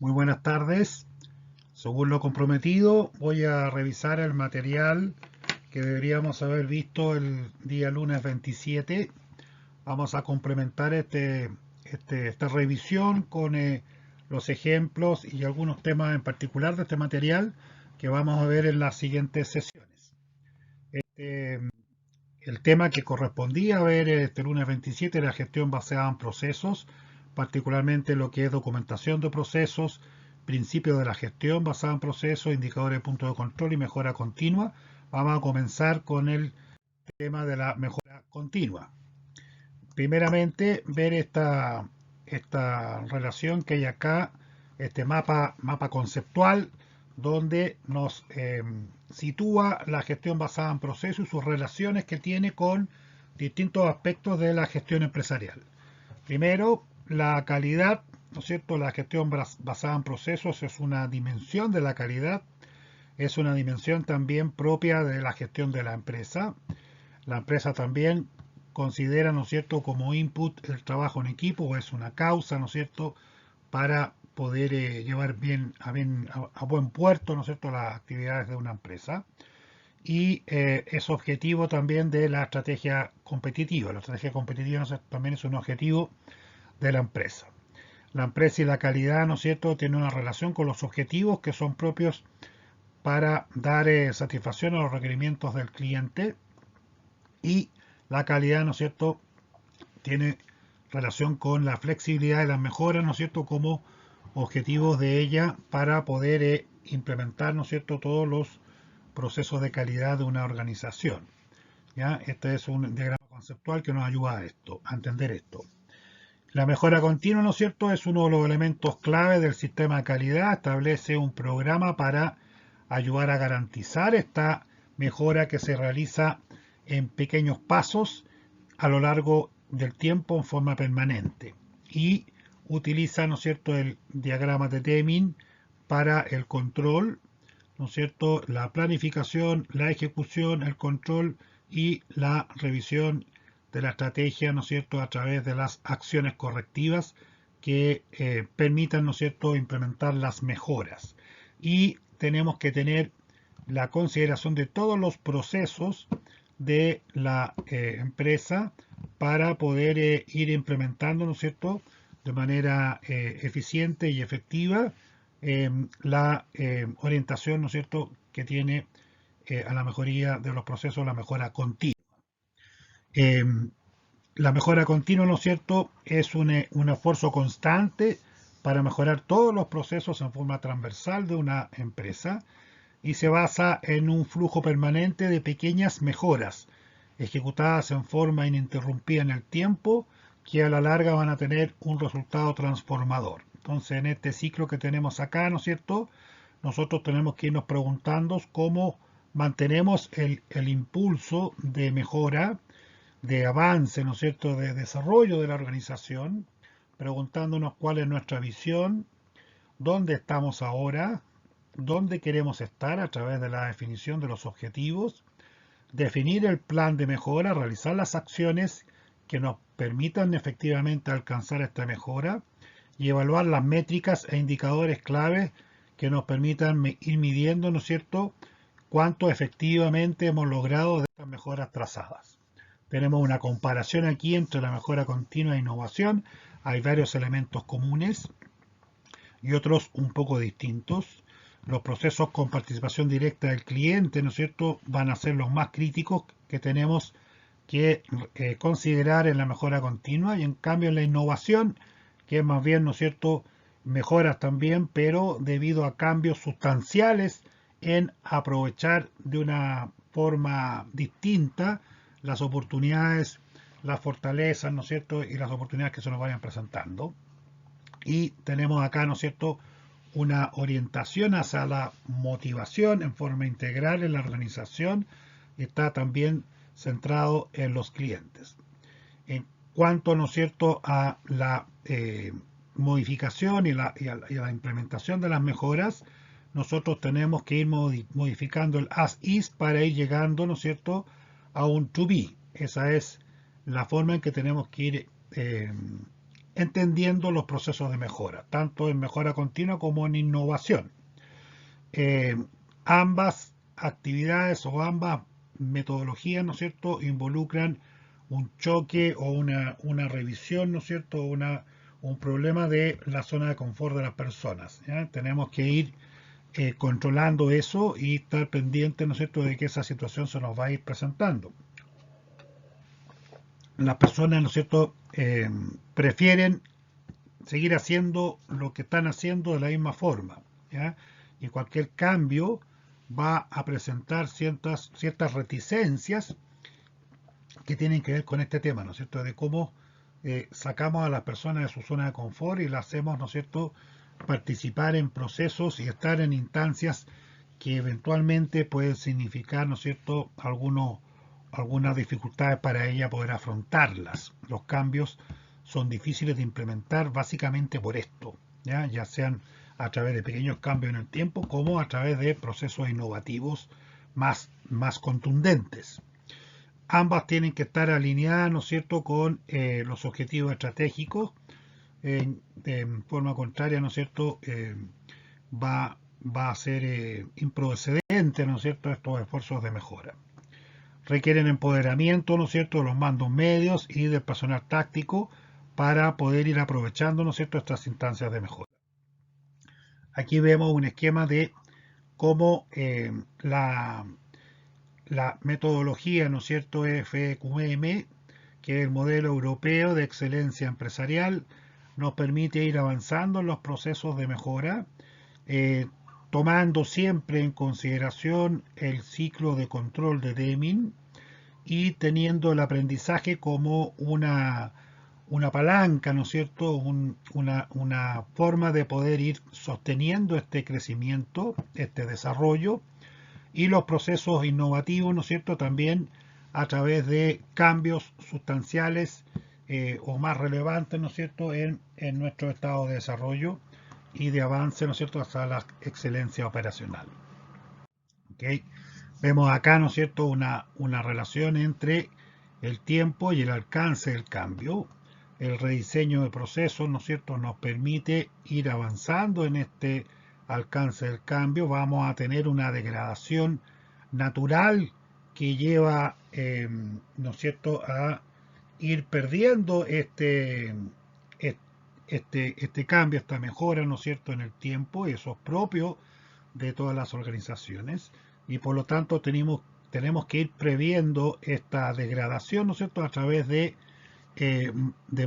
Muy buenas tardes. Según lo comprometido, voy a revisar el material que deberíamos haber visto el día lunes 27. Vamos a complementar esta revisión con los ejemplos y algunos temas en particular de este material que vamos a ver en las siguientes sesiones. Este, el tema que correspondía a ver este lunes 27 era gestión basada en procesos, particularmente lo que es documentación de procesos, principios de la gestión basada en procesos, indicadores de punto de control y mejora continua. Vamos a comenzar con el tema de la mejora continua. Primeramente, ver esta relación que hay acá, este mapa conceptual, donde nos sitúa la gestión basada en procesos y sus relaciones que tiene con distintos aspectos de la gestión empresarial. Primero, la calidad, ¿no es cierto? La gestión basada en procesos es una dimensión de la calidad, es una dimensión también propia de la gestión de la empresa. La empresa también considera, ¿no es cierto?, como input el trabajo en equipo, o es una causa, ¿no es cierto?, para poder llevar a buen puerto, ¿no es cierto?, las actividades de una empresa. Y es objetivo también de la estrategia competitiva. La estrategia competitiva, ¿no es cierto?, también es un objetivo de la empresa. La empresa y la calidad, ¿no es cierto?, tienen una relación con los objetivos que son propios para dar satisfacción a los requerimientos del cliente, y la calidad, ¿no es cierto?, tiene relación con la flexibilidad de las mejoras, ¿no es cierto?, como objetivos de ella para poder implementar, ¿no es cierto?, todos los procesos de calidad de una organización. ¿Ya? Este es un diagrama conceptual que nos ayuda a esto, a entender esto. La mejora continua, ¿no es cierto?, es uno de los elementos clave del sistema de calidad. Establece un programa para ayudar a garantizar esta mejora que se realiza en pequeños pasos a lo largo del tiempo en forma permanente. Y utiliza, ¿no es cierto?, el diagrama de Deming para el control, ¿no es cierto?, la planificación, la ejecución, el control y la revisión de la estrategia, ¿no es cierto?, a través de las acciones correctivas que permitan, ¿no es cierto?, implementar las mejoras. Y tenemos que tener la consideración de todos los procesos de la empresa para poder ir implementando, ¿no es cierto?, de manera eficiente y efectiva la orientación, ¿no es cierto?, que tiene a la mejoría de los procesos, la mejora continua. Eh, la mejora continua, ¿no es cierto?, es un esfuerzo constante para mejorar todos los procesos en forma transversal de una empresa, y se basa en un flujo permanente de pequeñas mejoras ejecutadas en forma ininterrumpida en el tiempo, que a la larga van a tener un resultado transformador. Entonces, en este ciclo que tenemos acá, ¿no es cierto?, nosotros tenemos que irnos preguntando cómo mantenemos el impulso de mejora, de avance, ¿no es cierto?, de desarrollo de la organización, preguntándonos cuál es nuestra visión, dónde estamos ahora, dónde queremos estar a través de la definición de los objetivos, definir el plan de mejora, realizar las acciones que nos permitan efectivamente alcanzar esta mejora, y evaluar las métricas e indicadores clave que nos permitan ir midiendo, ¿no es cierto?, cuánto efectivamente hemos logrado de estas mejoras trazadas. Tenemos una comparación aquí entre la mejora continua e innovación. Hay varios elementos comunes y otros un poco distintos. Los procesos con participación directa del cliente, ¿no es cierto?, van a ser los más críticos que tenemos que considerar en la mejora continua, y en cambio en la innovación, que es más bien, ¿no es cierto?, mejoras también, pero debido a cambios sustanciales en aprovechar de una forma distinta las oportunidades, las fortalezas, ¿no es cierto?, y las oportunidades que se nos vayan presentando. Y tenemos acá, ¿no es cierto?, una orientación hacia la motivación en forma integral en la organización, y está también centrado en los clientes. En cuanto, ¿no es cierto?, a la modificación y la implementación de las mejoras, nosotros tenemos que ir modificando el as is para ir llegando, ¿no es cierto?, a un to be. Esa es la forma en que tenemos que ir entendiendo los procesos de mejora, tanto en mejora continua como en innovación. Ambas actividades o ambas metodologías, ¿no es cierto?, involucran un choque o una revisión, ¿no es cierto?, un problema de la zona de confort de las personas. ¿Ya? Tenemos que ir controlando eso y estar pendientes, ¿no es cierto?, de que esa situación se nos va a ir presentando. Las personas, ¿no es cierto?, prefieren seguir haciendo lo que están haciendo de la misma forma, ¿ya? Y cualquier cambio va a presentar ciertas reticencias que tienen que ver con este tema, ¿no es cierto?, de cómo sacamos a las personas de su zona de confort y las hacemos, ¿no es cierto?, participar en procesos y estar en instancias que eventualmente pueden significar, ¿no es cierto?, algunas dificultades para ella poder afrontarlas. Los cambios son difíciles de implementar básicamente por esto, ya sean a través de pequeños cambios en el tiempo como a través de procesos innovativos más contundentes. Ambas tienen que estar alineadas, ¿no es cierto?, con los objetivos estratégicos. De forma contraria, ¿no es cierto?, va a ser improcedente, ¿no es cierto?, estos esfuerzos de mejora. Requieren empoderamiento, ¿no es cierto?, de los mandos medios y del personal táctico para poder ir aprovechando, ¿no es cierto?, estas instancias de mejora. Aquí vemos un esquema de cómo la metodología, ¿no es cierto?, FQM, que es el modelo europeo de excelencia empresarial, nos permite ir avanzando en los procesos de mejora, tomando siempre en consideración el ciclo de control de Deming y teniendo el aprendizaje como una palanca, ¿no es cierto?, una forma de poder ir sosteniendo este crecimiento, este desarrollo, y los procesos innovativos, ¿no es cierto?, también a través de cambios sustanciales o más relevantes, ¿no es cierto?, en nuestro estado de desarrollo y de avance, ¿no es cierto?, hasta la excelencia operacional. ¿Okay? Vemos acá, ¿no es cierto?, una relación entre el tiempo y el alcance del cambio. El rediseño de procesos, ¿no es cierto?, nos permite ir avanzando en este alcance del cambio. Vamos a tener una degradación natural que lleva, ¿no es cierto?, a ir perdiendo este cambio, esta mejora, ¿no es cierto?, en el tiempo, y eso es propio de todas las organizaciones, y por lo tanto tenemos que ir previendo esta degradación, ¿no es cierto?, a través de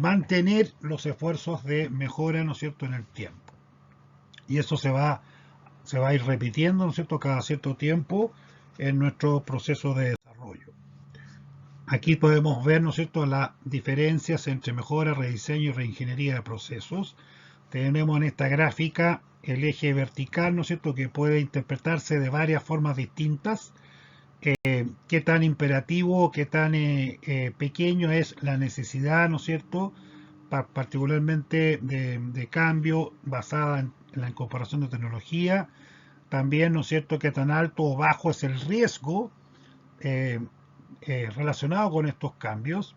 mantener los esfuerzos de mejora, ¿no es cierto?, en el tiempo. Y eso se va a ir repitiendo, ¿no es cierto?, cada cierto tiempo en nuestro proceso de desarrollo. Aquí podemos ver, ¿no es cierto?, las diferencias entre mejora, rediseño y reingeniería de procesos. Tenemos en esta gráfica el eje vertical, ¿no es cierto?, que puede interpretarse de varias formas distintas. Qué tan imperativo, qué tan pequeño es la necesidad, ¿no es cierto?, particularmente de cambio basada en la incorporación de tecnología. También, ¿no es cierto?, qué tan alto o bajo es el riesgo relacionado con estos cambios,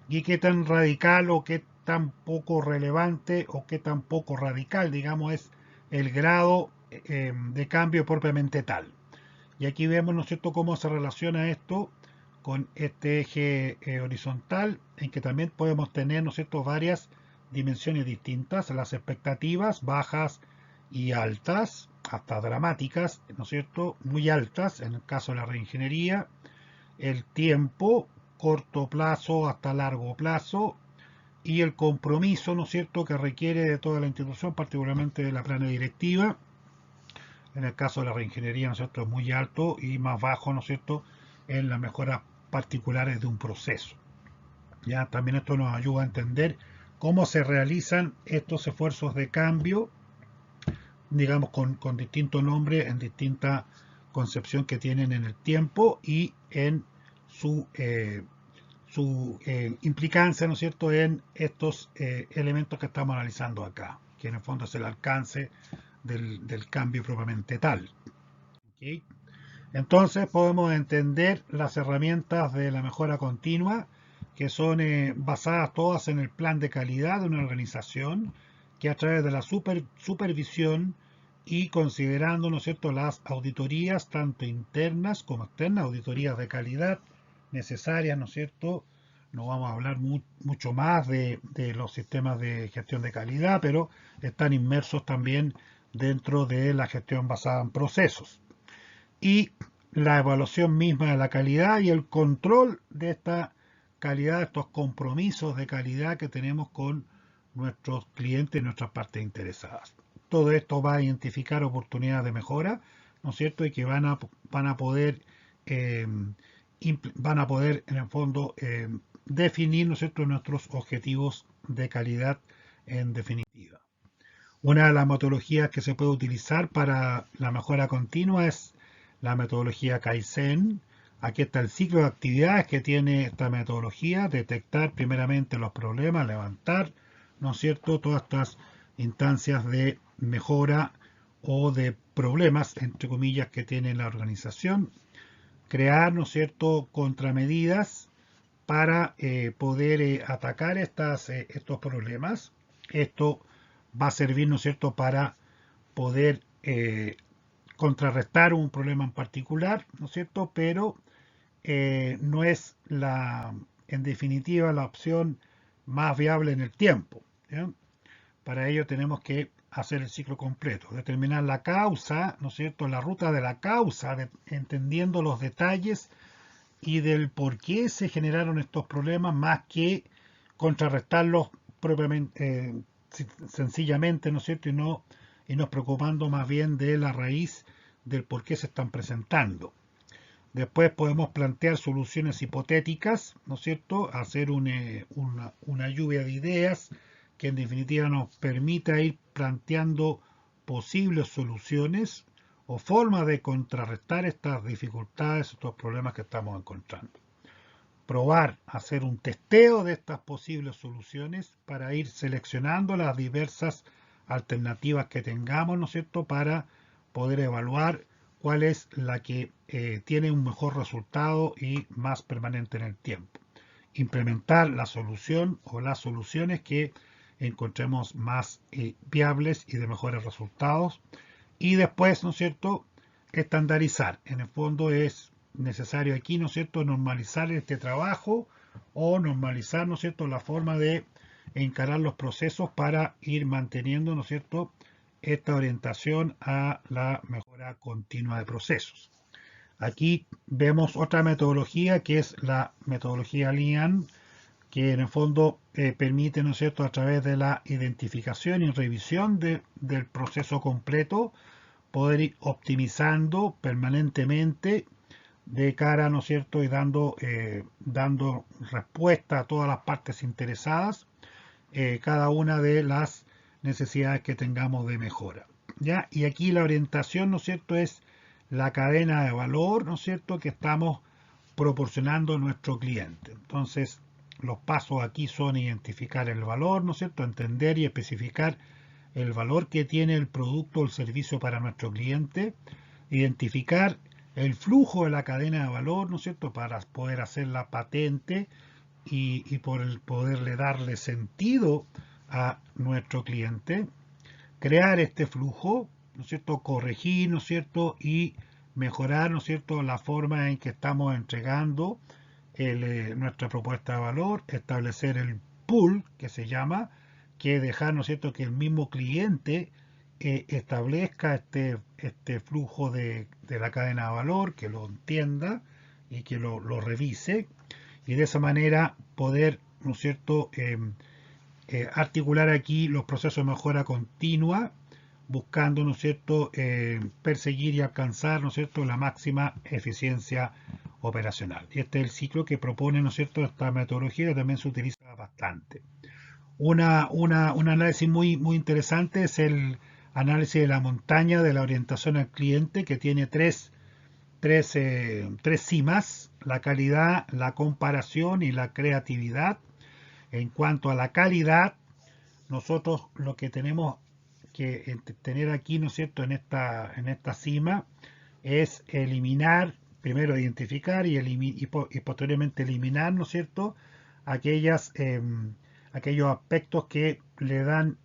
y qué tan radical o qué tan poco relevante o qué tan poco radical, digamos, es el grado de cambio propiamente tal. Y aquí vemos, ¿no es cierto?, cómo se relaciona esto con este eje horizontal, en que también podemos tener, ¿no es cierto?, varias dimensiones distintas, las expectativas bajas y altas, hasta dramáticas, ¿no es cierto?, muy altas en el caso de la reingeniería, el tiempo, corto plazo hasta largo plazo, y el compromiso, ¿no es cierto?, que requiere de toda la institución, particularmente de la plana directiva. En el caso de la reingeniería, ¿no es cierto?, es muy alto, y más bajo, ¿no es cierto?, en las mejoras particulares de un proceso. Ya también esto nos ayuda a entender cómo se realizan estos esfuerzos de cambio, digamos, con distintos nombres, en distinta concepción que tienen en el tiempo y en su implicancia, ¿no es cierto?, en estos elementos que estamos analizando acá, que en el fondo es el alcance del cambio propiamente tal. ¿Okay? Entonces podemos entender las herramientas de la mejora continua que son basadas todas en el plan de calidad de una organización, que a través de la supervisión y considerando, ¿no es cierto?, las auditorías, tanto internas como externas, auditorías de calidad necesarias, ¿no es cierto? No vamos a hablar mucho más de los sistemas de gestión de calidad, pero están inmersos también dentro de la gestión basada en procesos. Y la evaluación misma de la calidad y el control de esta calidad, estos compromisos de calidad que tenemos con nuestros clientes y nuestras partes interesadas. Todo esto va a identificar oportunidades de mejora, ¿no es cierto? Y que van a poder, eh, en el fondo, definir, ¿no es cierto?, nuestros objetivos de calidad en definitiva. Una de las metodologías que se puede utilizar para la mejora continua es la metodología Kaizen. Aquí está el ciclo de actividades que tiene esta metodología: detectar primeramente los problemas, levantar, ¿no es cierto?, todas estas instancias de mejora o de problemas, entre comillas, que tiene la organización, crear, ¿no es cierto?, contramedidas para poder atacar estos problemas. Esto va a servir, ¿no es cierto?, para poder contrarrestar un problema en particular, ¿no es cierto?, pero no es en definitiva la opción más viable en el tiempo, ¿ya? Para ello tenemos que hacer el ciclo completo, determinar la causa, ¿no es cierto?, la ruta de la causa, entendiendo los detalles y del por qué se generaron estos problemas, más que contrarrestarlos propiamente, sencillamente, ¿no es cierto?, y nos preocupando más bien de la raíz del por qué se están presentando. Después podemos plantear soluciones hipotéticas, ¿no es cierto?, hacer una lluvia de ideas que en definitiva nos permita ir planteando posibles soluciones o formas de contrarrestar estas dificultades, estos problemas que estamos encontrando. Probar, hacer un testeo de estas posibles soluciones para ir seleccionando las diversas alternativas que tengamos, ¿no es cierto?, para poder evaluar cuál es la que tiene un mejor resultado y más permanente en el tiempo. Implementar la solución o las soluciones que encontremos más viables y de mejores resultados. Y después, ¿no es cierto?, estandarizar. En el fondo es necesario aquí, ¿no es cierto?, normalizar este trabajo o normalizar, ¿no es cierto?, la forma de encarar los procesos para ir manteniendo, ¿no es cierto?, esta orientación a la mejora continua de procesos. Aquí vemos otra metodología que es la metodología Lean, que en el fondo permite, ¿no es cierto?, a través de la identificación y revisión del proceso completo, poder ir optimizando permanentemente de cara, ¿no es cierto?, y dando respuesta a todas las partes interesadas, cada una de las necesidades que tengamos de mejora, ¿ya? Y aquí la orientación, ¿no es cierto?, es la cadena de valor, ¿no es cierto?, que estamos proporcionando a nuestro cliente. Entonces, los pasos aquí son identificar el valor, ¿no es cierto?, entender y especificar el valor que tiene el producto o el servicio para nuestro cliente, identificar el flujo de la cadena de valor, ¿no es cierto?, para poder hacer la patente y poderle darle sentido a nuestro cliente, crear este flujo, ¿no es cierto?, corregir, ¿no es cierto?, y mejorar, ¿no es cierto?, la forma en que estamos entregando nuestra propuesta de valor, establecer el pool, que se llama, que dejar, ¿no es cierto?, que el mismo cliente establezca este flujo de la cadena de valor, que lo entienda y que lo revise, y de esa manera poder, ¿no es cierto?, articular aquí los procesos de mejora continua, buscando, ¿no es cierto?, perseguir y alcanzar, ¿no es cierto?, la máxima eficiencia operacional. Y este es el ciclo que propone, ¿no es cierto?, esta metodología, que también se utiliza bastante. Un análisis muy interesante es el análisis de la montaña de la orientación al cliente, que tiene tres cimas: la calidad, la comparación y la creatividad. En cuanto a la calidad, nosotros lo que tenemos que tener aquí, ¿no es cierto?, en esta cima, es eliminar, primero identificar y posteriormente eliminar, ¿no es cierto?, aquellos aspectos que le dan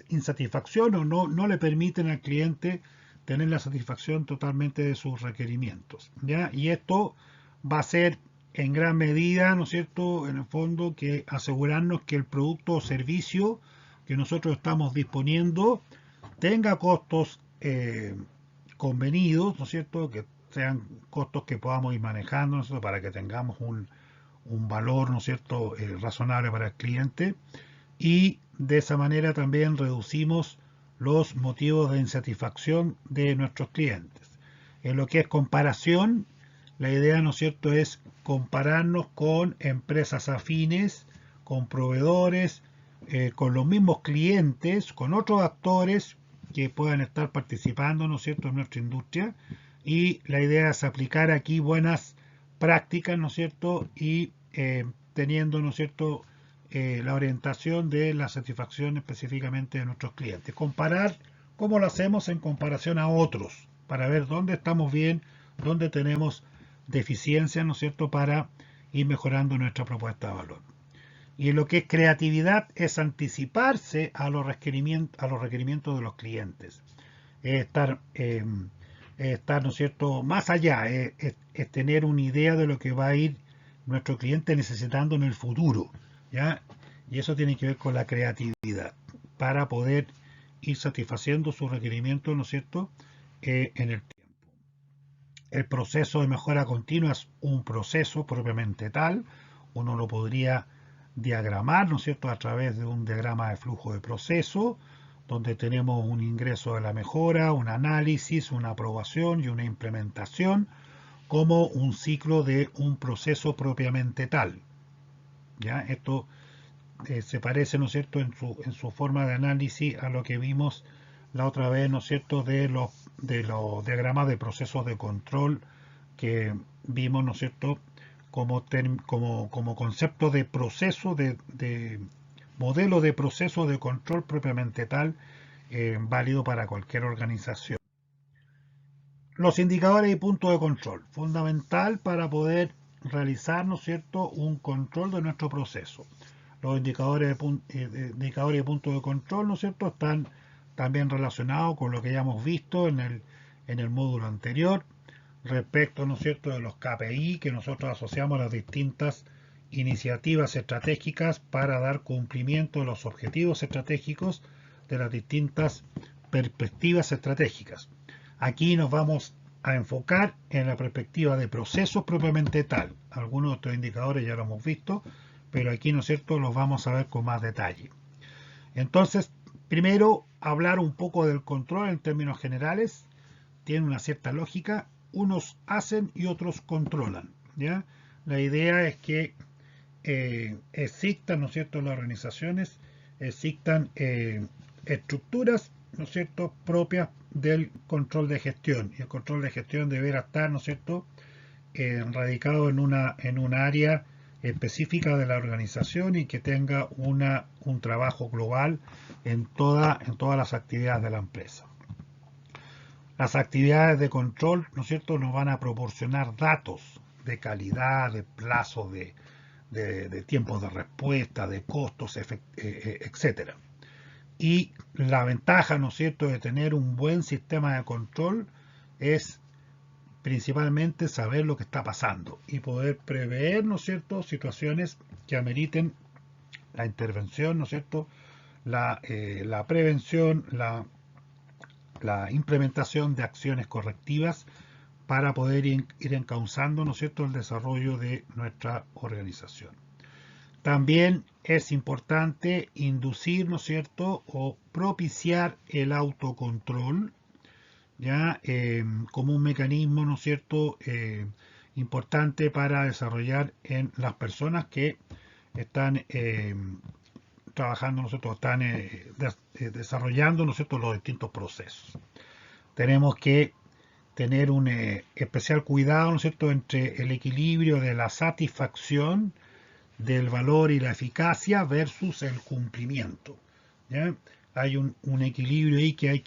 insatisfacción o no le permiten al cliente tener la satisfacción totalmente de sus requerimientos, ¿ya? Y esto va a ser en gran medida, ¿no es cierto?, en el fondo, que asegurarnos que el producto o servicio que nosotros estamos disponiendo tenga costos convenidos, ¿no es cierto?, que sean costos que podamos ir manejando, ¿no es cierto?, para que tengamos un valor, ¿no es cierto?, razonable para el cliente, y de esa manera también reducimos los motivos de insatisfacción de nuestros clientes. En lo que es comparación, la idea, ¿no es cierto?, es compararnos con empresas afines, con proveedores, con los mismos clientes, con otros actores que puedan estar participando, ¿no es cierto?, en nuestra industria. Y la idea es aplicar aquí buenas prácticas, ¿no es cierto?, y teniendo, ¿no es cierto?, la orientación de la satisfacción específicamente de nuestros clientes. Comparar cómo lo hacemos en comparación a otros, para ver dónde estamos bien, dónde tenemos deficiencias, ¿no es cierto?, para ir mejorando nuestra propuesta de valor. Y en lo que es creatividad es anticiparse a los requerimientos de los clientes. Es estar, ¿no es cierto?, más allá, es tener una idea de lo que va a ir nuestro cliente necesitando en el futuro, ¿ya? Y eso tiene que ver con la creatividad, para poder ir satisfaciendo sus requerimientos, ¿no es cierto?, en el tiempo. El proceso de mejora continua es un proceso propiamente tal. Uno lo podría diagramar, ¿no es cierto?, a través de un diagrama de flujo de proceso, donde tenemos un ingreso de la mejora, un análisis, una aprobación y una implementación, como un ciclo de un proceso propiamente tal. ¿Ya? Esto se parece, ¿no es cierto?, en su forma de análisis a lo que vimos la otra vez, ¿no es cierto?, de los diagramas de procesos de control que vimos, ¿no es cierto?, como concepto de proceso, de modelo de proceso de control propiamente tal, válido para cualquier organización. Los indicadores y puntos de control, fundamental para poder realizar, ¿no es cierto?, un control de nuestro proceso. Los indicadores y puntos de control, ¿no es cierto?, están también relacionados con lo que ya hemos visto en el módulo anterior, respecto, ¿no es cierto?, de los KPI que nosotros asociamos a las distintas iniciativas estratégicas para dar cumplimiento a los objetivos estratégicos de las distintas perspectivas estratégicas. Aquí nos vamos a enfocar en la perspectiva de procesos propiamente tal. Algunos de estos indicadores ya lo hemos visto, pero aquí, ¿no es cierto?, los vamos a ver con más detalle. Entonces, primero, hablar un poco del control en términos generales. Tiene una cierta lógica. Unos hacen y otros controlan, ¿ya? La idea es que existan, ¿no es cierto?, las organizaciones, existan estructuras, ¿no es cierto?, propias del control de gestión. Y el control de gestión deberá estar, ¿no es cierto?, radicado en un área específica de la organización y que tenga un trabajo global en todas las actividades de la empresa. Las actividades de control, ¿no es cierto?, nos van a proporcionar datos de calidad, de plazo, de tiempos de respuesta, de costos, etc. Y la ventaja, ¿no es cierto?, de tener un buen sistema de control es principalmente saber lo que está pasando y poder prever, ¿no es cierto?, situaciones que ameriten la intervención, ¿no es cierto?, la prevención, la implementación de acciones correctivas para poder ir encauzando, ¿no es cierto?, el desarrollo de nuestra organización. También es importante inducir, ¿no es cierto?, o propiciar el autocontrol, ya como un mecanismo, ¿no es cierto?, importante para desarrollar en las personas que están trabajando, ¿no es cierto?, están desarrollando, ¿no es cierto?, los distintos procesos. Tenemos que tener un especial cuidado, ¿no es cierto?, entre el equilibrio de la satisfacción, del valor y la eficacia versus el cumplimiento, ¿ya? Hay un equilibrio ahí que hay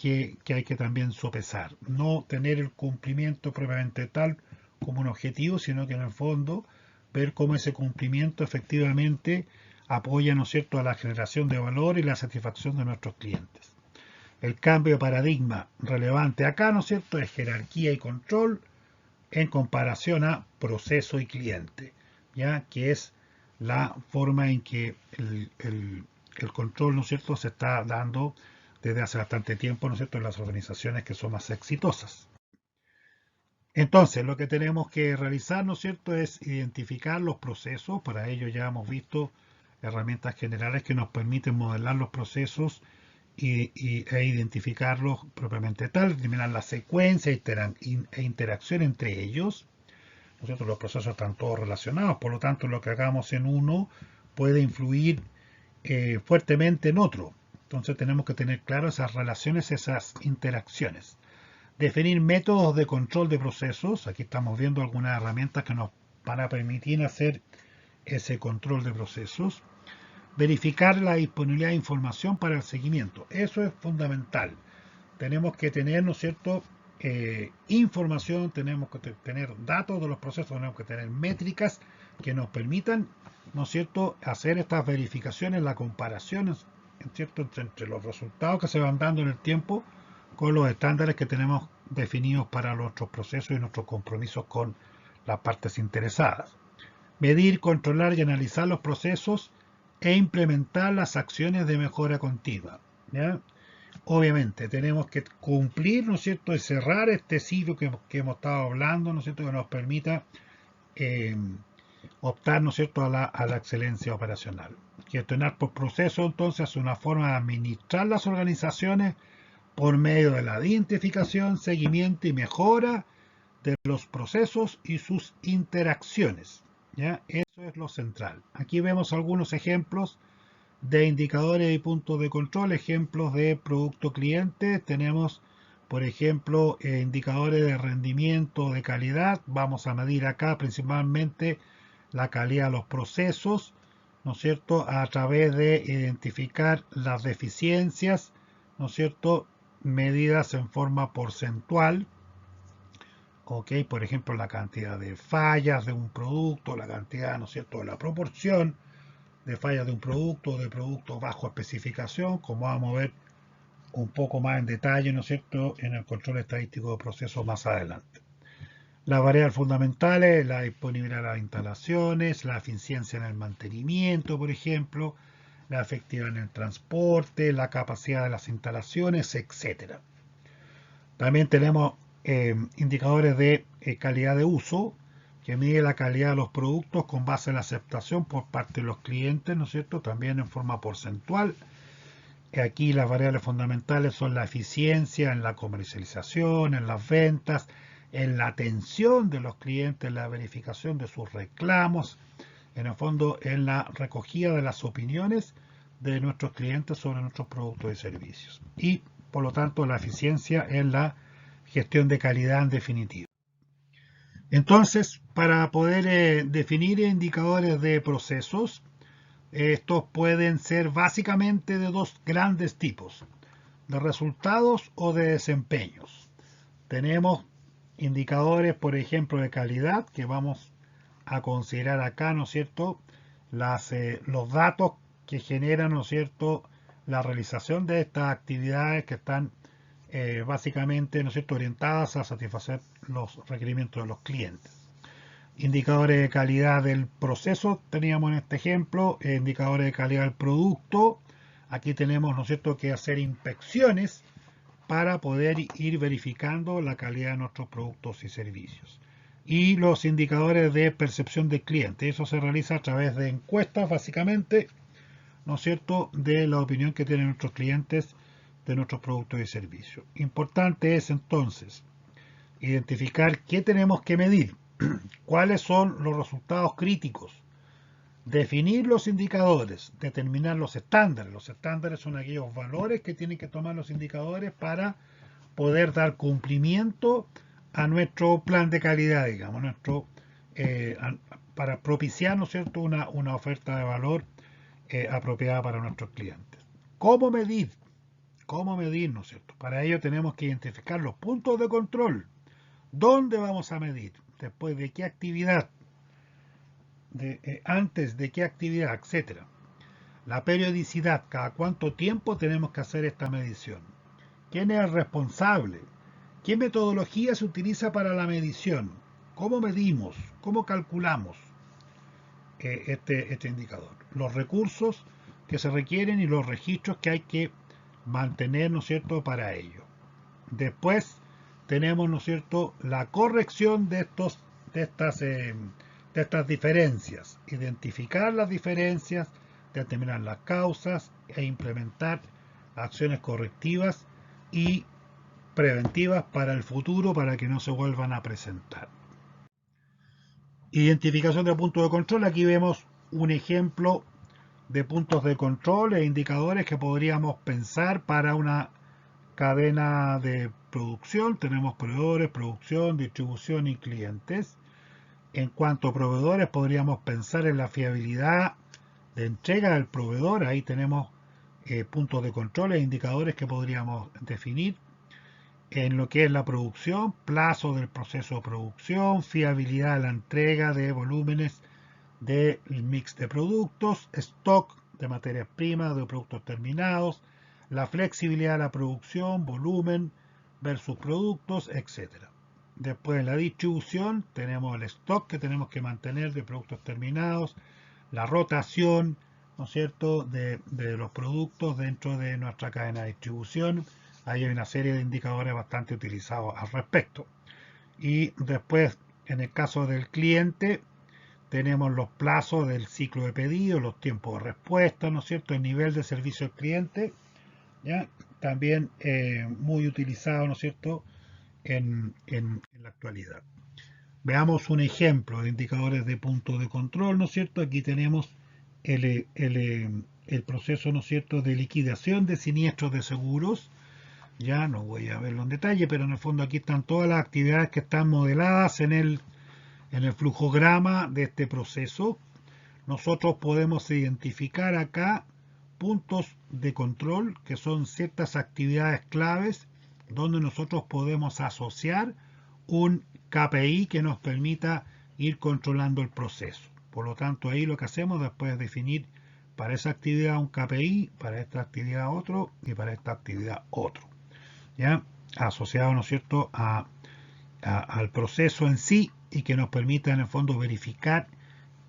que también sopesar. No tener el cumplimiento propiamente tal como un objetivo, sino que en el fondo ver cómo ese cumplimiento efectivamente apoya, ¿no es cierto?, a la generación de valor y la satisfacción de nuestros clientes. El cambio de paradigma relevante acá, ¿no es cierto?, es jerarquía y control en comparación a proceso y cliente, ¿ya? Que es la forma en que el control, ¿no es cierto?, se está dando desde hace bastante tiempo, ¿no es cierto?, en las organizaciones que son más exitosas. Entonces, lo que tenemos que realizar, ¿no es cierto?, es identificar los procesos. Para ello ya hemos visto herramientas generales que nos permiten modelar los procesos e identificarlos propiamente tal, determinar la secuencia e interacción entre ellos. ¿No es cierto? Los procesos están todos relacionados, por lo tanto lo que hagamos en uno puede influir fuertemente en otro. Entonces tenemos que tener claro esas relaciones, esas interacciones. Definir métodos de control de procesos. Aquí estamos viendo algunas herramientas que nos van a permitir hacer ese control de procesos. Verificar la disponibilidad de información para el seguimiento. Eso es fundamental. Tenemos que tener, ¿no es cierto?, información, tenemos que tener datos de los procesos, tenemos que tener métricas que nos permitan, ¿no es cierto?, hacer estas verificaciones, la comparación, ¿no es cierto?, entre los resultados que se van dando en el tiempo con los estándares que tenemos definidos para nuestros procesos y nuestros compromisos con las partes interesadas. Medir, controlar y analizar los procesos e implementar las acciones de mejora continua, ¿ya? Obviamente tenemos que cumplir, ¿no es cierto?, y cerrar este ciclo que hemos estado hablando, ¿no es cierto?, que nos permita eh, optar, ¿no es cierto?, a la excelencia operacional. Gestionar por proceso, entonces, es una forma de administrar las organizaciones por medio de la identificación, seguimiento y mejora de los procesos y sus interacciones, ¿ya? Eso es lo central. Aquí vemos algunos ejemplos de indicadores y puntos de control, ejemplos de producto cliente. Tenemos, por ejemplo, indicadores de rendimiento, de calidad. Vamos a medir acá principalmente la calidad de los procesos, ¿no es cierto?, a través de identificar las deficiencias, ¿no es cierto?, medidas en forma porcentual. Ok, por ejemplo, la cantidad de fallas de un producto, la cantidad, ¿no es cierto?, de la proporción de fallas de un producto o de productos bajo especificación, como vamos a ver un poco más en detalle, ¿no es cierto?, en el control estadístico de procesos más adelante. Las variables fundamentales, la disponibilidad de las instalaciones, la eficiencia en el mantenimiento, por ejemplo, la efectividad en el transporte, la capacidad de las instalaciones, etc. También tenemos indicadores de calidad de uso, que mide la calidad de los productos con base en la aceptación por parte de los clientes, ¿no es cierto?, también en forma porcentual. Aquí las variables fundamentales son la eficiencia en la comercialización, en las ventas, en la atención de los clientes, en la verificación de sus reclamos, en el fondo en la recogida de las opiniones de nuestros clientes sobre nuestros productos y servicios. Y por lo tanto la eficiencia en la gestión de calidad en definitiva. Entonces, para poder definir indicadores de procesos, estos pueden ser básicamente de dos grandes tipos, de resultados o de desempeños. Tenemos indicadores, por ejemplo, de calidad, que vamos a considerar acá, ¿no es cierto?, los datos que generan, ¿no es cierto?, la realización de estas actividades que están básicamente, ¿no es cierto?, orientadas a satisfacer los requerimientos de los clientes. Indicadores de calidad del proceso, teníamos en este ejemplo, indicadores de calidad del producto. Aquí tenemos, ¿no es cierto?, que hacer inspecciones para poder ir verificando la calidad de nuestros productos y servicios. Y los indicadores de percepción del cliente, eso se realiza a través de encuestas, básicamente, ¿no es cierto?, de la opinión que tienen nuestros clientes de nuestros productos y servicios. Importante es entonces identificar qué tenemos que medir, cuáles son los resultados críticos, definir los indicadores, determinar los estándares. Los estándares son aquellos valores que tienen que tomar los indicadores para poder dar cumplimiento a nuestro plan de calidad, digamos, para propiciar, ¿no es cierto?, una oferta de valor apropiada para nuestros clientes. ¿Cómo medir? ¿Cómo medir, no es cierto? Para ello tenemos que identificar los puntos de control. ¿Dónde vamos a medir? ¿Después de qué actividad? antes de qué actividad, etcétera. La periodicidad, cada cuánto tiempo tenemos que hacer esta medición. ¿Quién es el responsable? ¿Qué metodología se utiliza para la medición? ¿Cómo medimos? ¿Cómo calculamos este indicador? Los recursos que se requieren y los registros que hay que mantener, ¿no es cierto?, para ello. Después tenemos, ¿no es cierto?, la corrección de estas diferencias, identificar las diferencias, determinar las causas e implementar acciones correctivas y preventivas para el futuro para que no se vuelvan a presentar. Identificación de puntos de control. Aquí vemos un ejemplo de puntos de control e indicadores que podríamos pensar para una cadena de producción. Tenemos proveedores, producción, distribución y clientes. En cuanto a proveedores, podríamos pensar en la fiabilidad de entrega del proveedor. Ahí tenemos puntos de control e indicadores que podríamos definir. En lo que es la producción, plazo del proceso de producción, fiabilidad de la entrega de volúmenes del mix de productos, stock de materias primas, de productos terminados, la flexibilidad de la producción, volumen versus productos, etc. Después en la distribución tenemos el stock que tenemos que mantener de productos terminados, la rotación, ¿no es cierto?, de los productos dentro de nuestra cadena de distribución. Ahí hay una serie de indicadores bastante utilizados al respecto. Y después, en el caso del cliente, tenemos los plazos del ciclo de pedido, los tiempos de respuesta, ¿no es cierto?, el nivel de servicio al cliente, ¿ya? También muy utilizado, ¿no es cierto?, en la actualidad. Veamos un ejemplo de indicadores de punto de control, ¿no es cierto? Aquí tenemos el proceso, ¿no es cierto?, de liquidación de siniestros de seguros. Ya no voy a verlo en detalle, pero en el fondo aquí están todas las actividades que están modeladas en el flujograma de este proceso. Nosotros podemos identificar acá puntos de control, que son ciertas actividades claves donde nosotros podemos asociar un KPI que nos permita ir controlando el proceso. Por lo tanto, ahí lo que hacemos después es definir para esa actividad un KPI, para esta actividad otro y para esta actividad otro, ¿ya? Asociado, ¿no es cierto?, al proceso en sí y que nos permita en el fondo verificar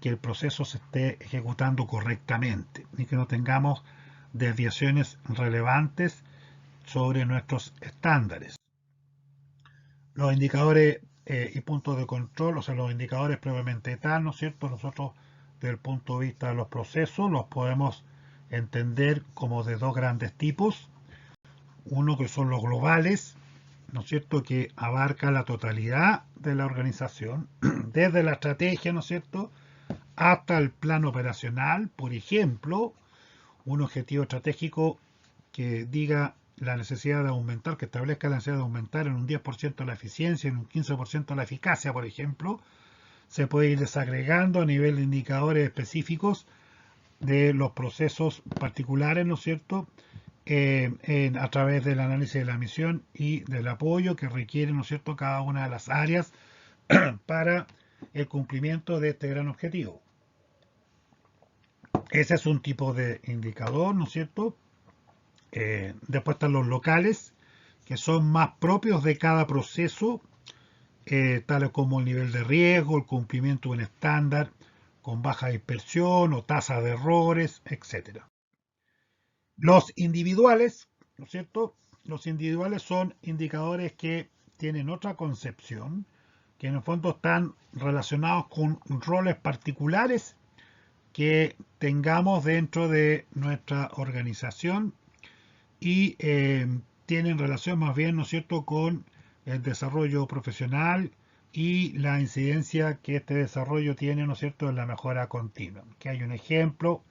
que el proceso se esté ejecutando correctamente y que no tengamos desviaciones relevantes sobre nuestros estándares. Los indicadores y puntos de control, o sea, los indicadores previamente tal, ¿no es cierto? Nosotros, desde el punto de vista de los procesos, los podemos entender como de dos grandes tipos. Uno que son los globales, ¿no es cierto?, que abarca la totalidad de la organización, desde la estrategia, ¿no es cierto?, hasta el plan operacional. Por ejemplo, un objetivo estratégico que diga la necesidad de aumentar, que establezca la necesidad de aumentar en un 10% la eficiencia, en un 15% la eficacia, por ejemplo, se puede ir desagregando a nivel de indicadores específicos de los procesos particulares, ¿no es cierto?, a través del análisis de la misión y del apoyo que requiere, ¿no es cierto?, cada una de las áreas para el cumplimiento de este gran objetivo. Ese es un tipo de indicador, ¿no es cierto? Después están los locales, que son más propios de cada proceso, tales como el nivel de riesgo, el cumplimiento de un estándar con baja dispersión o tasa de errores, etc. Los individuales, ¿no es cierto? Los individuales son indicadores que tienen otra concepción, que en el fondo están relacionados con roles particulares que tengamos dentro de nuestra organización y tienen relación más bien, ¿no es cierto?, con el desarrollo profesional y la incidencia que este desarrollo tiene, ¿no es cierto?, en la mejora continua. Aquí hay un ejemplo: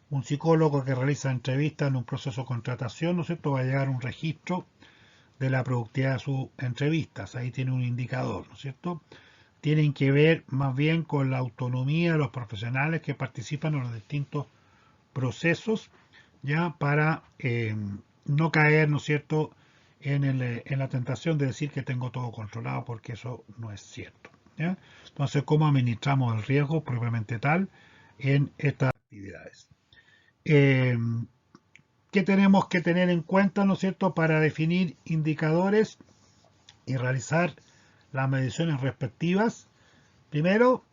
un psicólogo que realiza entrevistas en un proceso de contratación, ¿no es cierto?, va a llegar un registro de la productividad de sus entrevistas. Ahí tiene un indicador, ¿no es cierto? Tienen que ver más bien con la autonomía de los profesionales que participan en los distintos procesos, ya para no caer, ¿no es cierto?, en la tentación de decir que tengo todo controlado, porque eso no es cierto. ¿ya? Entonces, ¿cómo administramos el riesgo propiamente tal en estas actividades? Eh, ¿Qué tenemos que tener en cuenta, ¿no es cierto?, para definir indicadores y realizar las mediciones respectivas? Primero,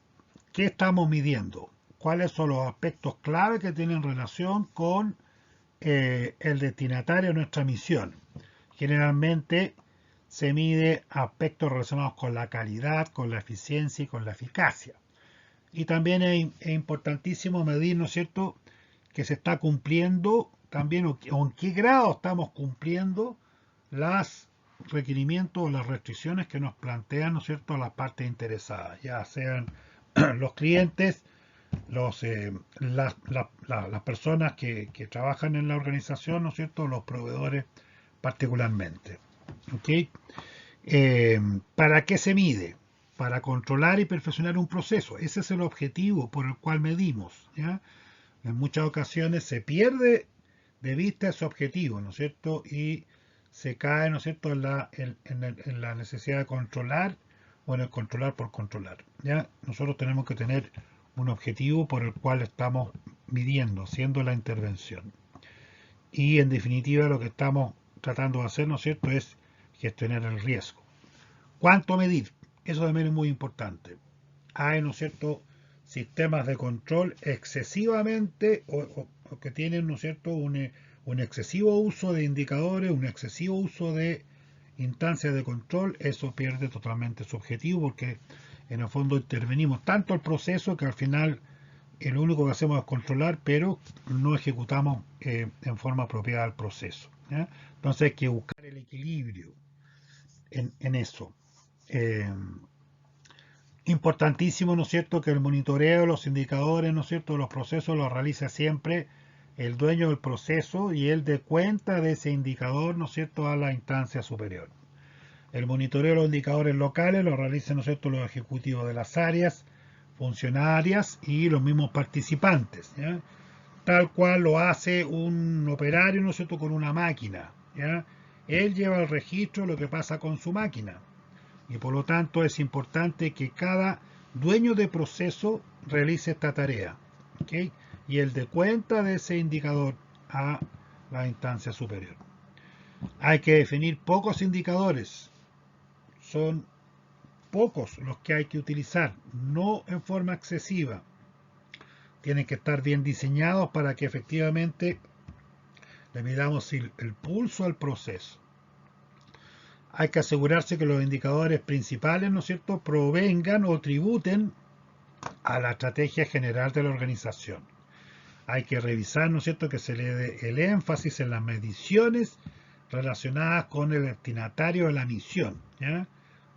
¿qué estamos midiendo? ¿Cuáles son los aspectos clave que tienen relación con el destinatario de nuestra misión? Generalmente se mide aspectos relacionados con la calidad, con la eficiencia y con la eficacia. Y también es importantísimo medir, ¿no es cierto?, que se está cumpliendo también o en qué grado estamos cumpliendo los requerimientos o las restricciones que nos plantean, ¿no es cierto?, las partes interesadas, ya sean los clientes, las personas que trabajan en la organización, ¿no es cierto?, los proveedores particularmente. ¿Ok? ¿Para qué se mide? Para controlar y perfeccionar un proceso. Ese es el objetivo por el cual medimos. ¿Ya? En muchas ocasiones se pierde de vista ese objetivo, ¿no es cierto? Y se cae, ¿no es cierto?, en la necesidad de controlar o en el controlar por controlar. ¿Ya? Nosotros tenemos que tener un objetivo por el cual estamos midiendo, siendo la intervención. Y en definitiva lo que estamos tratando de hacer, ¿no es cierto?, es gestionar el riesgo. ¿Cuánto medir? Eso también es muy importante. Hay, ¿no es cierto?, sistemas de control excesivamente o que tienen, ¿no es cierto?, un excesivo uso de indicadores, un excesivo uso de instancias de control. Eso pierde totalmente su objetivo porque en el fondo intervenimos tanto el proceso que al final lo único que hacemos es controlar, pero no ejecutamos en forma apropiada el proceso. ¿Ya? Entonces hay que buscar el equilibrio en eso. Eh, Importantísimo, ¿no es cierto?, que el monitoreo, los indicadores, ¿no es cierto?, los procesos los realiza siempre el dueño del proceso y él dé cuenta de ese indicador, ¿no es cierto?, a la instancia superior. El monitoreo de los indicadores locales lo realizan, ¿no es cierto?, los ejecutivos de las áreas, funcionarias y los mismos participantes, ¿ya? Tal cual lo hace un operario, ¿no es cierto?, con una máquina, ¿ya? Él lleva el registro de lo que pasa con su máquina y por lo tanto es importante que cada dueño de proceso realice esta tarea, ¿okay? Y él dé cuenta de ese indicador a la instancia superior. Hay que definir pocos indicadores, son pocos los que hay que utilizar, no en forma excesiva. Tienen que estar bien diseñados para que efectivamente le midamos el pulso al proceso. Hay que asegurarse que los indicadores principales, ¿no es cierto?, provengan o tributen a la estrategia general de la organización. Hay que revisar, ¿no es cierto?, que se le dé el énfasis en las mediciones relacionadas con el destinatario de la misión, ¿ya?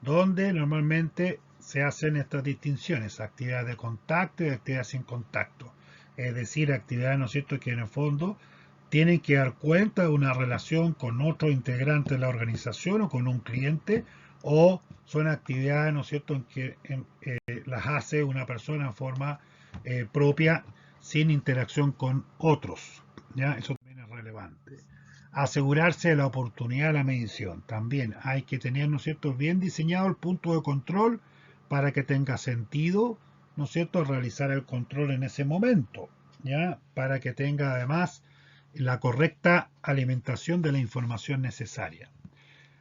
Donde normalmente se hacen estas distinciones, actividades de contacto y actividades sin contacto. Es decir, actividades, ¿no es cierto?, que en el fondo tienen que dar cuenta de una relación con otro integrante de la organización o con un cliente, o son actividades, ¿no es cierto?, en que las hace una persona en forma propia, sin interacción con otros. ¿Ya? Eso también es relevante. Asegurarse de la oportunidad de la medición. También hay que tener, ¿no es cierto?, bien diseñado el punto de control para que tenga sentido, ¿no es cierto?, realizar el control en ese momento, ¿ya? Para que tenga además la correcta alimentación de la información necesaria.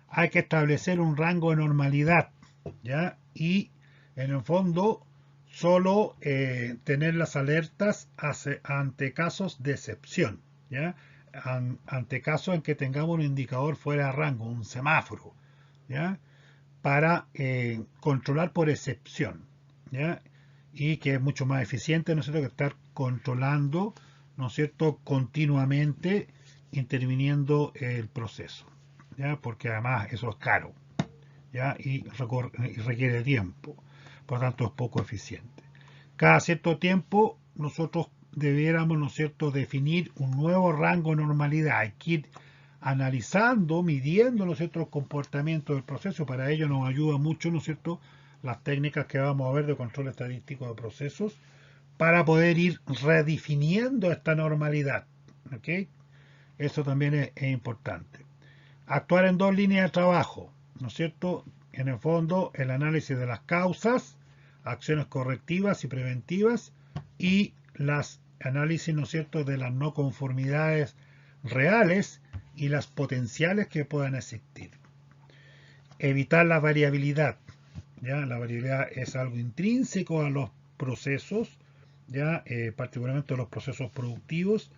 Hay que establecer un rango de normalidad, ¿ya? Y en el fondo solo tener las alertas ante casos de excepción, ¿ya? Ante casos en que tengamos un indicador fuera de rango, un semáforo, ¿ya? Para controlar por excepción, ¿ya? Y que es mucho más eficiente, ¿no es cierto?, que estar controlando, ¿no es cierto?, continuamente interviniendo el proceso, ¿ya? Porque además eso es caro, ¿ya? Y requiere tiempo, por lo tanto es poco eficiente. Cada cierto tiempo nosotros debiéramos, ¿no es cierto?, definir un nuevo rango de normalidad. Hay que ir analizando, midiendo, ¿no es cierto?, el comportamiento del proceso. Para ello nos ayuda mucho, ¿no es cierto?, las técnicas que vamos a ver de control estadístico de procesos para poder ir redefiniendo esta normalidad. ¿Ok? Eso también es importante. Actuar en dos líneas de trabajo, ¿no es cierto? en el fondo, el análisis de las causas, acciones correctivas y preventivas, y las análisis, ¿no es cierto?, de las no conformidades reales y las potenciales que puedan existir. Evitar la variabilidad. ¿Ya? La variabilidad es algo intrínseco a los procesos, ¿ya? Particularmente los procesos productivos.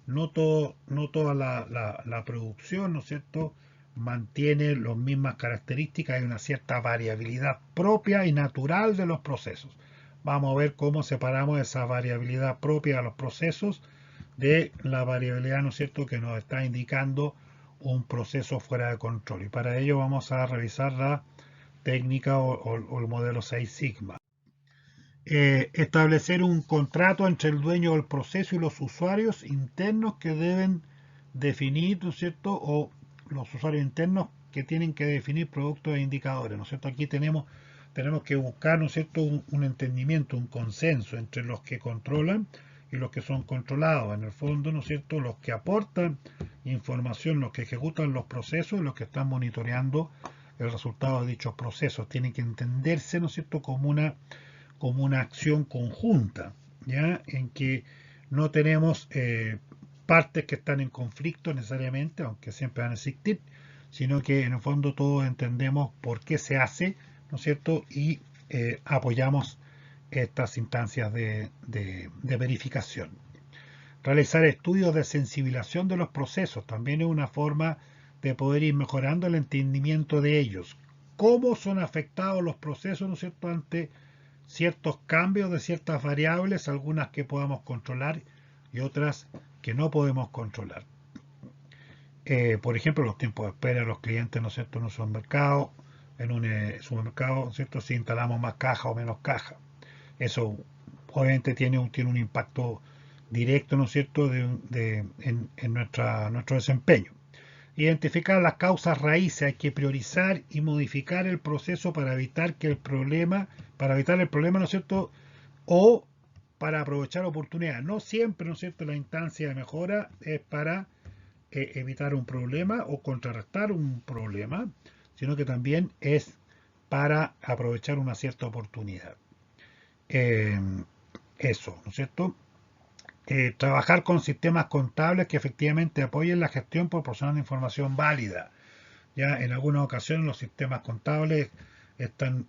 No toda la producción, ¿no es cierto?, mantiene las mismas características. Hay una cierta variabilidad propia y natural de los procesos. Vamos a ver cómo separamos esa variabilidad propia de los procesos de la variabilidad, ¿no es cierto?, que nos está indicando un proceso fuera de control. Y para ello vamos a revisar la técnica o el modelo 6 Sigma. Establecer un contrato entre el dueño del proceso y los usuarios internos que deben definir, ¿no es cierto?, o los usuarios internos que tienen que definir productos e indicadores, ¿no es cierto? Aquí tenemos que buscar, ¿no es cierto?, un entendimiento, un consenso entre los que controlan y los que son controlados. En el fondo, ¿no es cierto?, los que aportan información, los que ejecutan los procesos y los que están monitoreando el resultado de dichos procesos. Tienen que entenderse, ¿no es cierto?, como una acción conjunta, ¿ya? En que no tenemos partes que están en conflicto necesariamente, aunque siempre van a existir, sino que en el fondo todos entendemos por qué se hace, ¿no es cierto?, y apoyamos estas instancias de verificación. Realizar estudios de sensibilización de los procesos también es una forma de poder ir mejorando el entendimiento de ellos. Cómo son afectados los procesos, ¿no es cierto?, ante ciertos cambios de ciertas variables, algunas que podamos controlar y otras que no podemos controlar. Por ejemplo, los tiempos de espera de los clientes, ¿no es cierto?, en un supermercado, ¿no es cierto?, si instalamos más caja o menos caja. Eso obviamente tiene un impacto directo, ¿no es cierto?, en nuestro desempeño. Identificar las causas raíces. Hay que priorizar y modificar el proceso para evitar el problema, ¿no es cierto?, o para aprovechar oportunidades. No siempre, ¿no es cierto?, la instancia de mejora es para evitar un problema o contrarrestar un problema, sino que también es para aprovechar una cierta oportunidad. Eso, ¿no es cierto? Trabajar con sistemas contables que efectivamente apoyen la gestión proporcionando información válida. Ya en algunas ocasiones los sistemas contables están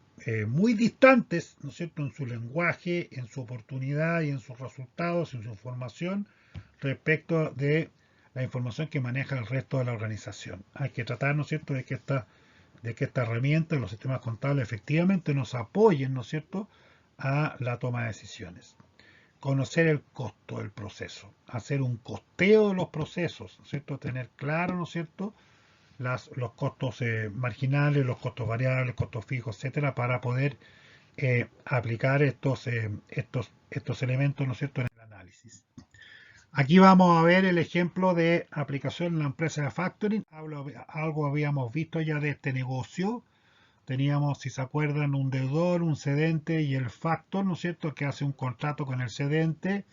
muy distantes, ¿no es cierto?, en su lenguaje, en su oportunidad y en sus resultados, en su información respecto de la información que maneja el resto de la organización. Hay que tratar, ¿no es cierto?, de que esta herramienta, los sistemas contables, efectivamente nos apoyen, ¿no es cierto?, a la toma de decisiones. Conocer el costo del proceso, hacer un costeo de los procesos, ¿no es cierto?, tener claro, ¿no es cierto?, los costos marginales, los costos variables, costos fijos, etcétera, para poder aplicar estos elementos, ¿no es cierto?, en el análisis. Aquí vamos a ver el ejemplo de aplicación en la empresa de factoring. Algo habíamos visto ya de este negocio. Teníamos, si se acuerdan, un deudor, un cedente y el factor, ¿no es cierto?, que hace un contrato con el cedente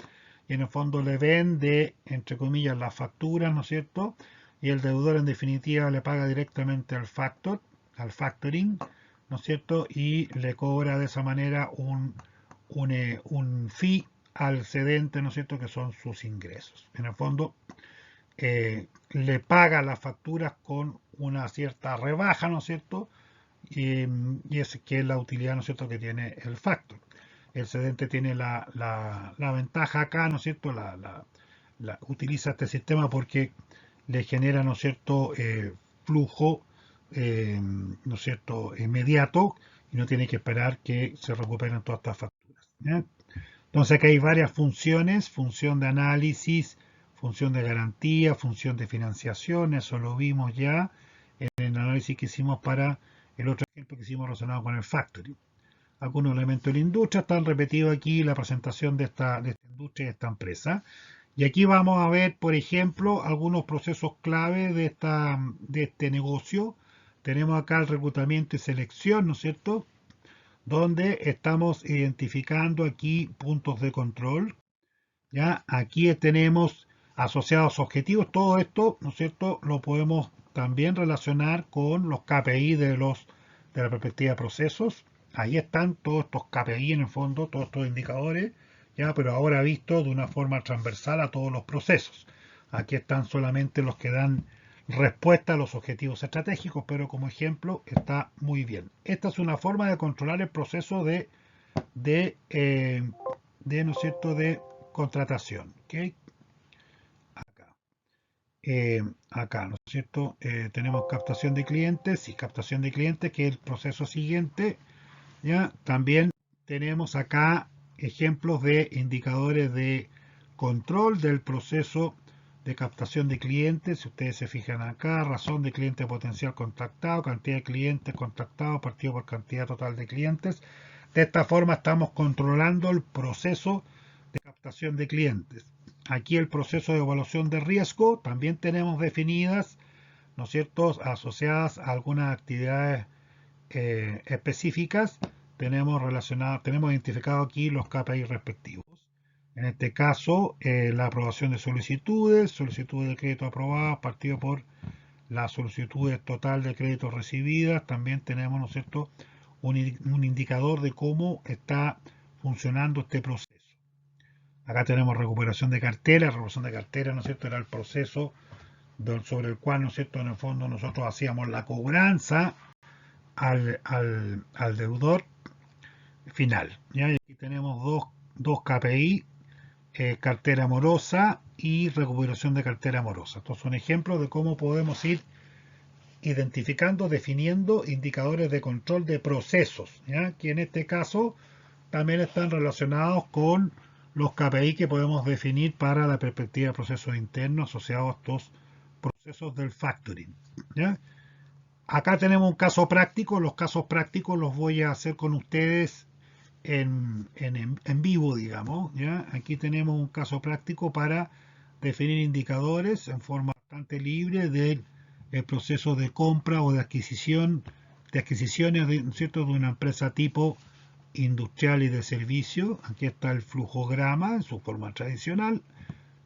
y en el fondo le vende, entre comillas, las facturas, ¿no es cierto?, y el deudor en definitiva le paga directamente al factoring, ¿no es cierto?, y le cobra de esa manera un fee al cedente, ¿no es cierto?, que son sus ingresos. En el fondo, le paga las facturas con una cierta rebaja, ¿no es cierto?, y es que es la utilidad, ¿no es cierto?, que tiene el factor. El cedente tiene la ventaja acá, ¿no es cierto?, utiliza este sistema porque le genera, ¿no es cierto?, flujo, ¿no es cierto?, inmediato, y no tiene que esperar que se recuperen todas estas facturas, ¿ya? Entonces aquí hay varias funciones: función de análisis, función de garantía, función de financiación. Eso lo vimos ya en el análisis que hicimos para el otro ejemplo que hicimos relacionado con el factoring. Algunos elementos de la industria están repetidos aquí en la presentación de esta industria y de esta empresa. Y aquí vamos a ver, por ejemplo, algunos procesos clave de este negocio. Tenemos acá el reclutamiento y selección, ¿no es cierto?, donde estamos identificando aquí puntos de control. Ya aquí tenemos asociados objetivos. Todo esto, ¿no es cierto?, lo podemos también relacionar con los KPI de los de la perspectiva de procesos. Ahí están todos estos KPI en el fondo, todos estos indicadores, ya, pero ahora visto de una forma transversal a todos los procesos. Aquí están solamente los que dan respuesta a los objetivos estratégicos, pero como ejemplo está muy bien. Esta es una forma de controlar el proceso de ¿no es cierto?, de contratación. ¿Okay? Acá. Acá, ¿no es cierto? Tenemos captación de clientes y captación de clientes, que es el proceso siguiente. ¿Ya? También tenemos acá ejemplos de indicadores de control del proceso de captación de clientes. Si ustedes se fijan acá, razón de cliente potencial contactado, cantidad de clientes contactados partido por cantidad total de clientes. De esta forma estamos controlando el proceso de captación de clientes. Aquí el proceso de evaluación de riesgo también tenemos definidas, ¿no es cierto?, asociadas a algunas actividades específicas. Tenemos identificado aquí los KPI respectivos. En este caso, la aprobación de solicitudes de crédito aprobadas, partido por las solicitudes total de créditos recibidas. También tenemos, ¿no es cierto?, un indicador de cómo está funcionando este proceso. Acá tenemos recuperación de cartera. Recuperación de cartera, ¿no es cierto?, era el proceso sobre el cual, ¿no es cierto?, en el fondo nosotros hacíamos la cobranza al deudor final. ¿Ya? Y aquí tenemos dos KPI, cartera morosa y recuperación de cartera morosa. Estos son ejemplos de cómo podemos ir identificando, definiendo indicadores de control de procesos, ¿ya?, que en este caso también están relacionados con los KPI que podemos definir para la perspectiva de procesos internos asociados a estos procesos del factoring. ¿Ya? Acá tenemos un caso práctico. Los casos prácticos los voy a hacer con ustedes en vivo, digamos. ¿Ya? Aquí tenemos un caso práctico para definir indicadores en forma bastante libre del proceso de compra o de adquisiciones ¿no es cierto?, de una empresa tipo industrial y de servicio. Aquí está el flujograma en su forma tradicional,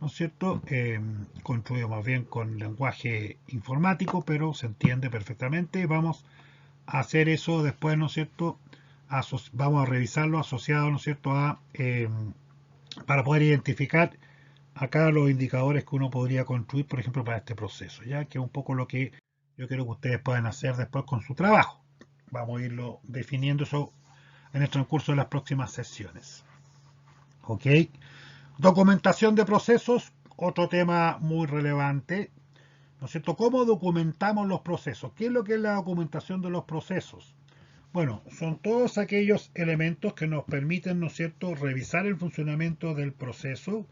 ¿no es cierto?, construido más bien con lenguaje informático, pero se entiende perfectamente. Vamos a hacer eso después, ¿no es cierto?, vamos a revisarlo asociado, ¿no es cierto?, para poder identificar acá los indicadores que uno podría construir, por ejemplo, para este proceso, ya que es un poco lo que yo quiero que ustedes puedan hacer después con su trabajo. Vamos a irlo definiendo eso en el transcurso de las próximas sesiones. ¿Ok? Documentación de procesos, otro tema muy relevante, ¿no es cierto? ¿Cómo documentamos los procesos? ¿Qué es lo que es la documentación de los procesos? Bueno, son todos aquellos elementos que nos permiten, ¿no es cierto?, revisar el funcionamiento del proceso.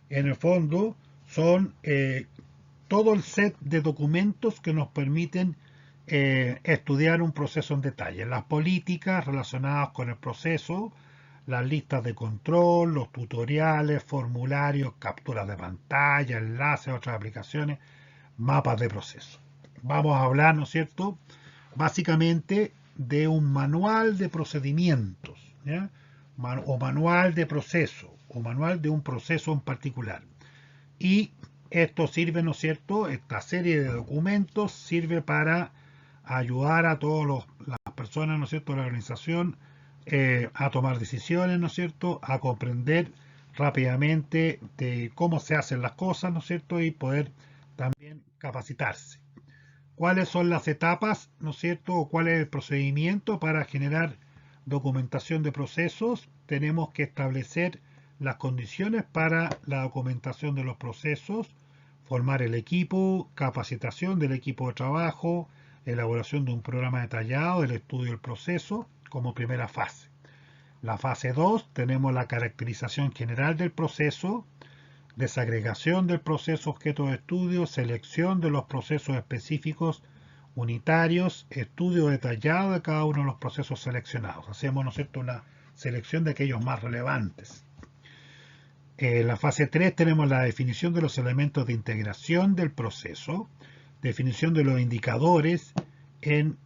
En el fondo, son todo el set de documentos que nos permiten estudiar un proceso en detalle. Las políticas relacionadas con el proceso, las listas de control, los tutoriales, formularios, capturas de pantalla, enlaces, otras aplicaciones, mapas de proceso. Vamos a hablar, ¿no es cierto?, básicamente de un manual de procedimientos, ¿ya?, o manual de proceso, o manual de un proceso en particular. Y esto sirve, ¿no es cierto?, esta serie de documentos sirve para ayudar a todas las personas, ¿no es cierto?, de la organización a tomar decisiones, ¿no es cierto?, a comprender rápidamente de cómo se hacen las cosas, ¿no es cierto?, y poder también capacitarse. ¿Cuáles son las etapas, ¿no es cierto?, o cuál es el procedimiento para generar documentación de procesos? Tenemos que establecer las condiciones para la documentación de los procesos, formar el equipo, capacitación del equipo de trabajo, elaboración de un programa detallado del estudio del proceso como primera fase. La fase 2, tenemos la caracterización general del proceso, desagregación del proceso objeto de estudio, selección de los procesos específicos unitarios, estudio detallado de cada uno de los procesos seleccionados. Hacemos, ¿no es cierto?, una selección de aquellos más relevantes. En la fase 3 tenemos la definición de los elementos de integración del proceso, definición de los indicadores en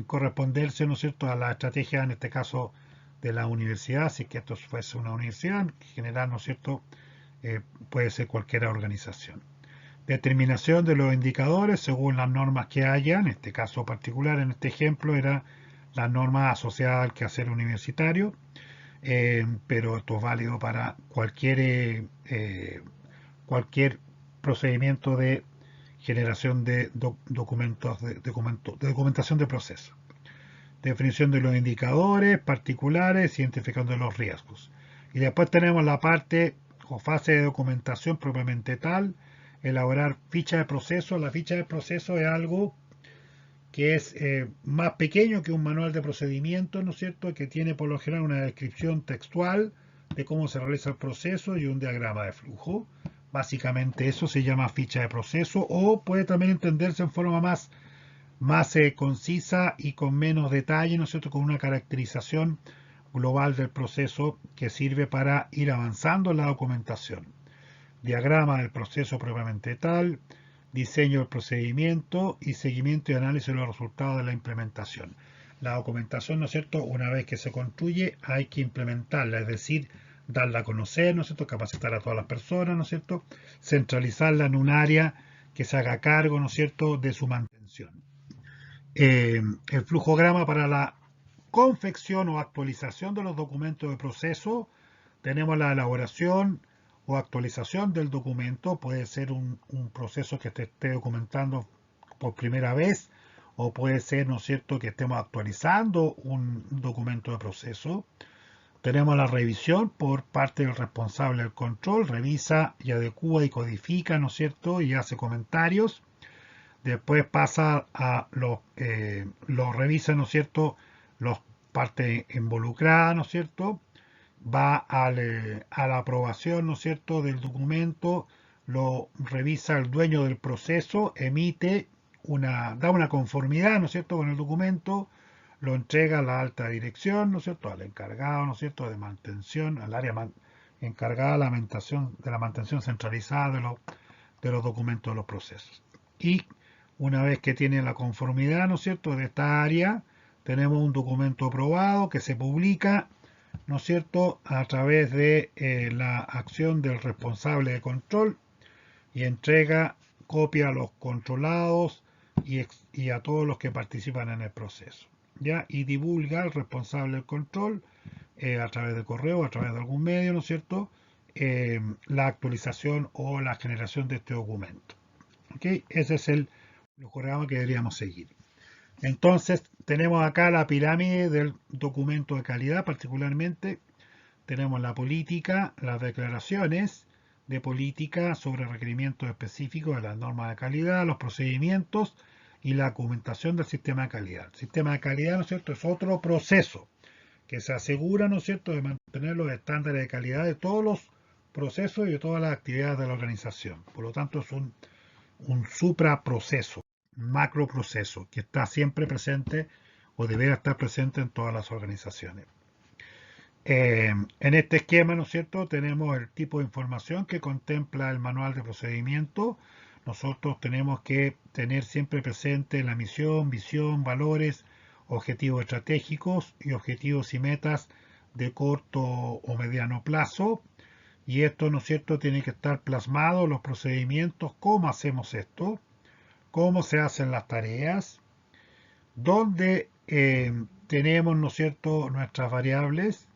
corresponderse, ¿no es cierto?, a la estrategia, en este caso, de la universidad, si es que esto fuese una universidad, en general, ¿no es cierto?, puede ser cualquier organización. Determinación de los indicadores según las normas que haya, en este caso particular, en este ejemplo, era las normas asociadas al quehacer universitario, pero esto es válido para cualquier procedimiento de generación de documentos de documentación de proceso. Definición de los indicadores particulares, identificando los riesgos. Y después tenemos la parte o fase de documentación propiamente tal, elaborar ficha de proceso. La ficha de proceso es algo que es más pequeño que un manual de procedimientos, ¿no es cierto?, que tiene por lo general una descripción textual de cómo se realiza el proceso y un diagrama de flujo. Básicamente eso se llama ficha de proceso, o puede también entenderse en forma más concisa y con menos detalle, ¿no es cierto?, con una caracterización global del proceso que sirve para ir avanzando en la documentación. Diagrama del proceso propiamente tal, diseño del procedimiento y seguimiento y análisis de los resultados de la implementación. La documentación, ¿no es cierto?, una vez que se construye hay que implementarla, es decir, darla a conocer, ¿no es cierto?, capacitar a todas las personas, ¿no es cierto?, centralizarla en un área que se haga cargo, ¿no es cierto?, de su mantención. El flujograma para la confección o actualización de los documentos de proceso. Tenemos la elaboración o actualización del documento. Puede ser un proceso que te esté documentando por primera vez, o puede ser, ¿no es cierto?, que estemos actualizando un documento de proceso. Tenemos la revisión por parte del responsable del control. Revisa y adecúa y codifica, ¿no es cierto?, y hace comentarios. Después pasa a los revisa, ¿no es cierto?, las partes involucradas, ¿no es cierto?, va a la aprobación, ¿no es cierto?, del documento, lo revisa el dueño del proceso, da una conformidad, ¿no es cierto?, con el documento, lo entrega a la alta dirección, ¿no es cierto?, al encargado, ¿no es cierto?, de mantención, al área encargada de la mantención centralizada de los documentos de los procesos. Y una vez que tiene la conformidad, ¿no es cierto?, de esta área, tenemos un documento aprobado que se publica, ¿no es cierto?, a través de la acción del responsable de control, y entrega copia a los controlados y a todos los que participan en el proceso, ¿ya? Y divulga al responsable del control a través de correo, a través de algún medio, ¿no es cierto?, la actualización o la generación de este documento. ¿Okay? Ese es el flujograma que deberíamos seguir. Entonces, tenemos acá la pirámide del documento de calidad. Particularmente tenemos la política, las declaraciones de política sobre requerimientos específicos de las normas de calidad, los procedimientos y la documentación del sistema de calidad. El sistema de calidad, ¿no es cierto?, es otro proceso que se asegura, ¿no es cierto?, de mantener los estándares de calidad de todos los procesos y de todas las actividades de la organización. Por lo tanto, es un supraproceso, macroproceso, que está siempre presente o deberá estar presente en todas las organizaciones. En este esquema, ¿no es cierto?, tenemos el tipo de información que contempla el manual de procedimiento. Nosotros tenemos que tener siempre presente la misión, visión, valores, objetivos estratégicos y objetivos y metas de corto o mediano plazo. Y esto, ¿no es cierto?, tiene que estar plasmado en los procedimientos, cómo hacemos esto, cómo se hacen las tareas, dónde tenemos, ¿no es cierto?, nuestras variables,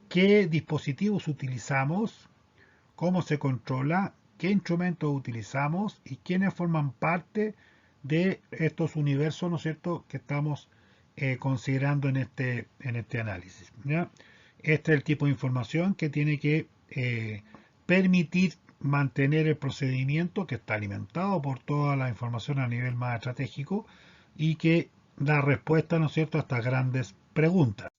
qué dispositivos utilizamos, cómo se controla, qué instrumentos utilizamos y quiénes forman parte de estos universos, ¿no es cierto?, que estamos considerando en este análisis, ¿ya? Este es el tipo de información que tiene que permitir mantener el procedimiento, que está alimentado por toda la información a nivel más estratégico y que da respuesta, ¿no es cierto?, a estas grandes preguntas.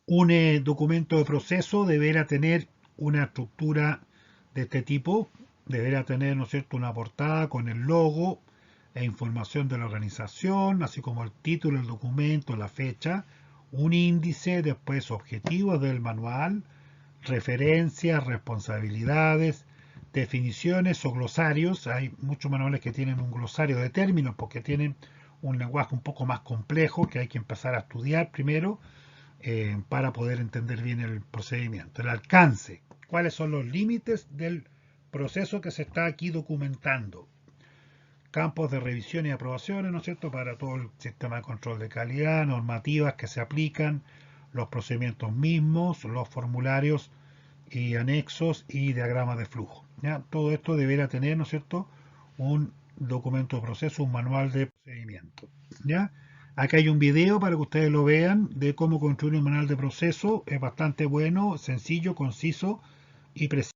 Un documento de proceso deberá tener una estructura de este tipo. Deberá tener, ¿no es cierto?, una portada con el logo e información de la organización, así como el título del documento, la fecha, un índice, después objetivos del manual, referencias, responsabilidades, definiciones o glosarios. Hay muchos manuales que tienen un glosario de términos porque tienen un lenguaje un poco más complejo que hay que empezar a estudiar primero para poder entender bien el procedimiento. El alcance, cuáles son los límites del proceso que se está aquí documentando, campos de revisión y aprobaciones, ¿no es cierto?, para todo el sistema de control de calidad, normativas que se aplican, los procedimientos mismos, los formularios y anexos y diagramas de flujo. ¿Ya? Todo esto deberá tener, ¿no es cierto?, un documento de proceso, un manual de procedimiento. ¿Ya? Acá hay un video para que ustedes lo vean de cómo construir un manual de proceso. Es bastante bueno, sencillo, conciso y preciso.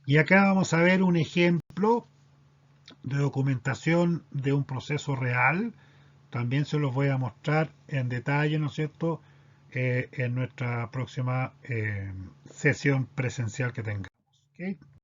Y acá vamos a ver un ejemplo de documentación de un proceso real. También se los voy a mostrar en detalle, ¿no es cierto?, en nuestra próxima sesión presencial que tengamos. ¿Okay?